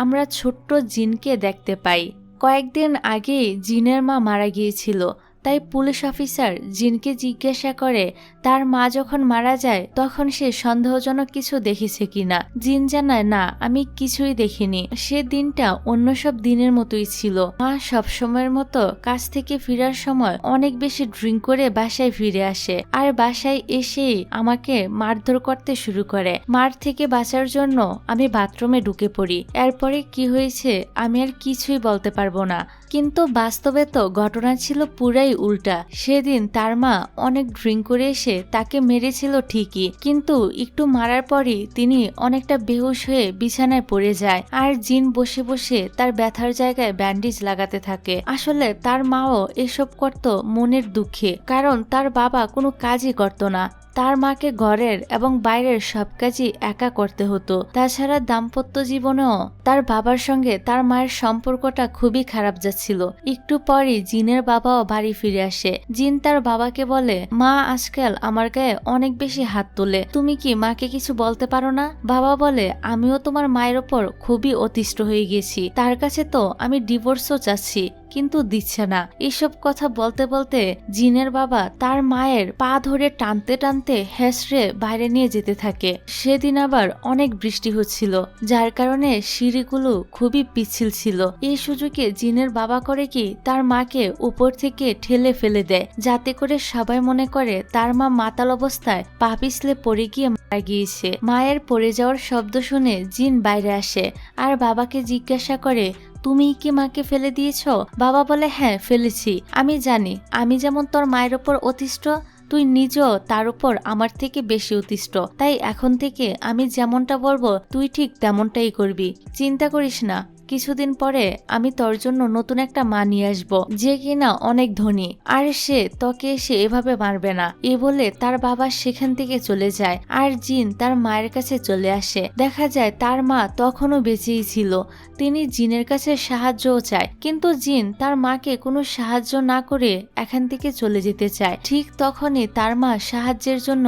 আমরা ছোট্ট জিনকে দেখতে পাই। কয়েকদিন আগে জিনের মা মারা গিয়েছিল, তাই পুলিশ অফিসার জিনকে জিজ্ঞাসা করে তার মা যখন মারা যায় তখন সে সন্দেহজনক কিছু দেখেছে কিনা। জিন জানায়, না, আমি কিছুই দেখিনি, সে দিনটা অন্য সব দিনের মতোই ছিল। মা সবসময়ের মতো কাজ থেকে ফেরার সময় অনেক বেশি ড্রিঙ্ক করে বাসায় ফিরে আসে, আর বাসায় এসেই আমাকে মারধর করতে শুরু করে। মার থেকে বাঁচার জন্য আমি বাথরুমে ঢুকে পড়ি। এরপরে কি হয়েছে আমি আর কিছুই বলতে পারবো না, কিন্তু বাস্তবে তো ঘটনা ছিল পুরাই উল্টা। সেদিন তার মা অনেক ড্রিঙ্ক করে এসে তাকে মেরেছিল ঠিকই, কিন্তু একটু মারার পরই তিনি অনেকটা বেহুশ হয়ে বিছানায় পড়ে যায়, আর জিন বসে বসে তার ব্যথার জায়গায় ব্যান্ডেজ লাগাতে থাকে। আসলে তার মাও এসব করত মনের দুঃখে, কারণ তার বাবা কোনো কাজই করত না। তার মাকে ঘরের এবং বাইরের সব কাজই একা করতে হতো। তাছাড়া দাম্পত্য জীবনেও তার বাবার সঙ্গে তার মায়ের সম্পর্কটা খুবই খারাপ যাচ্ছিল। একটু পরই জিনের বাবাও বাড়ি ফিরে আসে। জিন তার বাবাকে বলে, মা আজকাল আমার গায়ে অনেক বেশি হাত তোলে, তুমি কি মাকে কিছু বলতে পারো না? বাবা বলে, আমিও তোমার মায়ের ওপর খুবই অতিষ্ঠ হয়ে গেছি, তার কাছে তো আমি ডিভোর্সও চাচ্ছি, কিন্তু দিচ্ছে না। এসব কথা বলতে বলতে জিনের বাবা তার মায়ের পা ধরে টানতে টানতে হেসড়ে বাইরে নিয়ে যেতে থাকে। সেদিন আবার অনেক বৃষ্টি হচ্ছিল, যার কারণে সিঁড়িগুলো খুবই পিচ্ছিল ছিল। এই সুযোগে জিনের বাবা করে কি তার মাকে উপর থেকে ঠেলে ফেলে দেয়, যাতে করে সবাই মনে করে তার মা মাতাল অবস্থায় পা পিছলে পড়ে গিয়ে মারা গিয়েছে। মায়ের পড়ে যাওয়ার শব্দ শুনে জিন বাইরে আসে আর বাবাকে জিজ্ঞাসা করে, তুমি কি মাকে ফেলে দিয়েছ? বাবা বলে, হ্যাঁ ফেলেছি। আমি জানি আমি যেমন তোর মায়ের ওপর অতিষ্ঠ, তুই নিজেও তার উপর আমার থেকে বেশি অতিষ্ঠ, তাই এখন থেকে আমি যেমনটা বলবো তুই ঠিক তেমনটাই করবি। চিন্তা করিস না, কিছুদিন পরে আমি তোর জন্য নতুন একটা মা নিয়ে আসবো, যে কিনা অনেক ধনী, আর সে তোকে এসে এভাবে মারবে না। এ বলে তার বাবা সেখান থেকে চলে যায়, আর জিন তার মায়ের কাছে চলে আসে। দেখা যায় তার মা তখনও বেঁচেই ছিল। তিনি জিনের কাছে সাহায্যও চায়, কিন্তু জিন তার মাকে কোনো সাহায্য না করে এখান থেকে চলে যেতে চায়। ঠিক তখনই তার মা সাহায্যের জন্য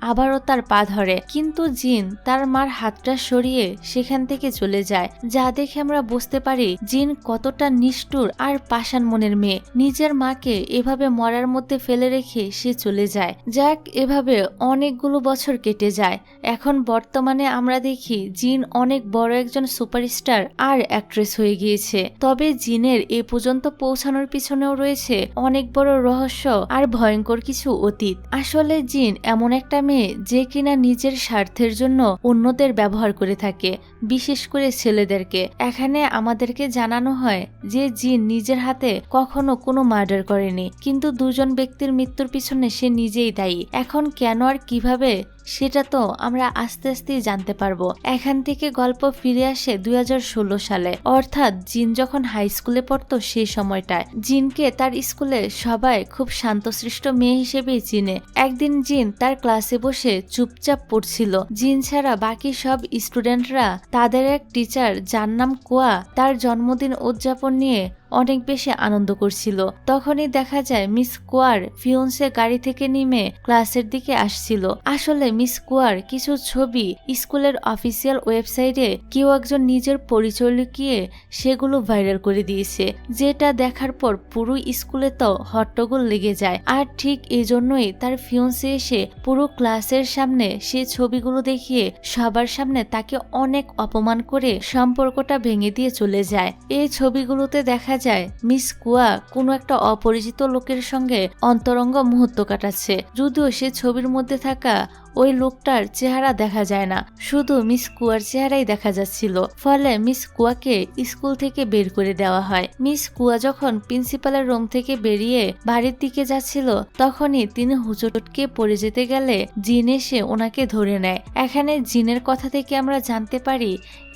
আবারও তার পা ধরে, কিন্তু জিন তার মার হাতটা সরিয়ে সেখান থেকে চলে যায়। যা দেখে আমরা বুঝতে পারি জিন কতটা নিষ্ঠুর আর পাষাণ মনের মেয়ে। নিজের মাকে এভাবে মরার মধ্যে ফেলে রেখে সে চলে যায়। যাক, এভাবে অনেকগুলো বছর কেটে যায়। এখন বর্তমানে আমরা দেখি জিন অনেক বড় একজন সুপারস্টার আর অ্যাক্ট্রেস হয়ে গিয়েছে। তবে জিনের এ পর্যন্ত পৌঁছানোর পিছনেও রয়েছে অনেক বড় রহস্য আর ভয়ঙ্কর কিছু অতীত। আসলে জিন এমন একটা মেয়ে যে কিনা নিজের স্বার্থের জন্য অন্যদের ব্যবহার করে থাকে, বিশেষ করে ছেলেদেরকে। এখানে আমাদেরকে জানানো হয় যে জিন নিজের হাতে কখনো কোনো মার্ডার করেনি, কিন্তু দুজন ব্যক্তির মৃত্যুর পিছনে সে নিজেই দায়ী। এখন কেন আর কিভাবে সেটা তো আমরা আস্তে আস্তেই জানতে পারবো। এখান থেকে গল্প ফিরে আসে 2016 সালে, অর্থাৎ জিন যখন হাই স্কুলে পড়তো সেই সময়টায়। জিনকে তার স্কুলে সবাই খুব শান্তশিষ্ট মেয়ে হিসেবেই চিনে। একদিন জিন তার ক্লাসে বসে চুপচাপ পড়ছিল। জিন ছাড়া বাকি সব স্টুডেন্টরা তাদের এক টিচার যার নাম কোয়া তার জন্মদিন উদযাপন নিয়ে অনেক বেশি আনন্দ করছিল। তখনই দেখা যায় মিস কোয়ার ফিয়োন্সে গাড়ি থেকে নেমে ক্লাসের দিকে আসছিল। আসলে মিস কোয়ার কিছু ছবি স্কুলের অফিসিয়াল ওয়েবসাইটে কেউ একজন নিজের পরিচয় লুকিয়ে সেগুলো ভাইরাল করে দিয়েছে, যেটা দেখার পর পুরো স্কুলে তো হট্টগোল লেগে যায়। আর ঠিক এই জন্যই তার ফিয়োন্সে এসে পুরো ক্লাসের সামনে সেই ছবিগুলো দেখিয়ে সবার সামনে তাকে অনেক অপমান করে সম্পর্কটা ভেঙে দিয়ে চলে যায়। এই ছবিগুলোতে দেখা যায় মিস কুয়া কোনো একটা অপরিচিত লোকের সঙ্গে অন্তরঙ্গ মুহূর্ত কাটাচ্ছে, যদিও সে ছবির মধ্যে থাকা ওই লোকটার চেহারা দেখা যায় না, শুধু মিস কুয়ার চেহারাই দেখা যাচ্ছিল। ফলে মিস কুয়াকে স্কুল থেকে বের করে দেওয়া হয়। মিস কুয়া যখন প্রিন্সিপালের রুম থেকে বেরিয়ে বাড়ির দিকে যাচ্ছিল, তখনই তিনি হুচটকে পড়ে যেতে গেলে জিন এসে ওনাকে ধরে নেয়। এখানে জিনের কথা থেকে আমরা জানতে পারি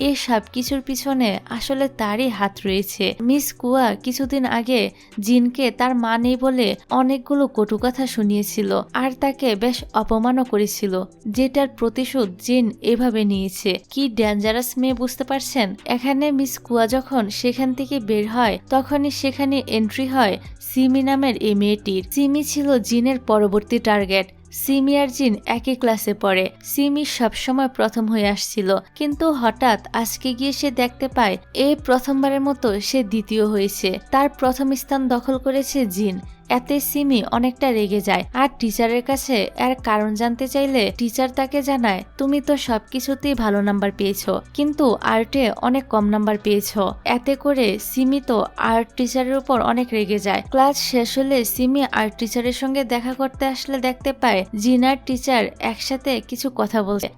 এই সব কিছুর পিছনে আসলে তারই হাত রয়েছে। মিস কুয়া কিছুদিন আগে জিনকে তার মা নেই বলে অনেকগুলো কটু কথা শুনিয়েছিল, আর তাকে বেশ অপমানও করেছিল, যেটার প্রতিশোধ জিন এভাবে নিয়েছে। কি ডেঞ্জারাস মেয়ে, বুঝতে পারছেন? এখানে মিস কুয়া যখন সেখান থেকে বের হয়, তখনই সেখানে এন্ট্রি হয় সিমি নামের এই মেয়েটির। সিমি ছিল জিনের পরবর্তী টার্গেট। সিমি আর জিন একই ক্লাসে পড়ে। সিমি সবসময় প্রথম হয়ে আসছিল, কিন্তু হঠাৎ আজকে গিয়ে সে দেখতে পায় এই প্রথমবারের মতো সে দ্বিতীয় হয়েছে। তার প্রথম স্থান দখল করেছে জিন। এতে সিমি অনেকটা রেগে যায় আর টিচারের কাছে এর কারণ জানতে চাইলে টিচার তাকে জানায়, তুমি তো সবকিছুতেই ভালো নাম্বার পেয়েছো, কিন্তু আর্টে অনেক কম নাম্বার পেয়েছো। এতে করে সিমি তো আর্ট টিচারের উপর অনেক রেগে যায়। ক্লাস শেষ হলে সিমি আর্ট টিচারের সঙ্গে দেখা করতে আসলে দেখতে পায় জিন আর টিচার একসাথে কিছু কথা বলছে।